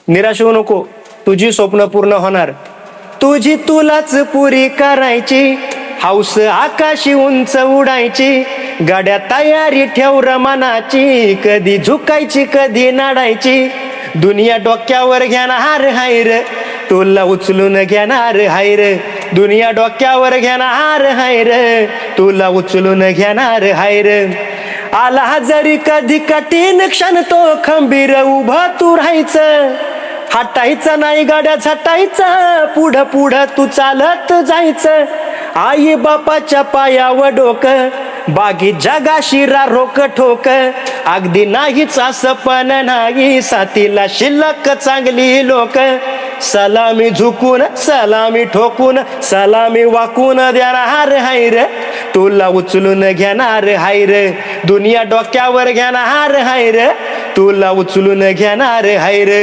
निराश होऊ नको, तुझी स्वप्न पूर्ण होणार. तुझी तुलाच पुरी करायची, हौस आकाशी उंच उडायची. गाड्या तयारी ठेव रमनाची, कधी झुकायची कधी नाडायची. दुनिया डोक्यावर घेणार हायर, तुला उचलून घेणार हायर. दुनिया डोक्यावर घेणार हायर, तुला उचलून घेणार हायर. आला जरी कधी कठीण क्षण तो खंबीर उभं तू राहायचं. हटायचं नाही गाड्या झटायचं, पुढं पुढं तू चालत जायचं. आई बापाच्या पायावर डोकं, बागी जगाशी रोक ठोक. अगदी नाहीच असं पण नाही, साथीला शिल्लक चांगली लोक. सलामी झुकून सलामी ठोकून सलामी वाकून देणार हायर, तुला उचलून घेणार हायर. दुनिया डोक्यावर घेणार हायर, तुला उचलून घेणार हायर.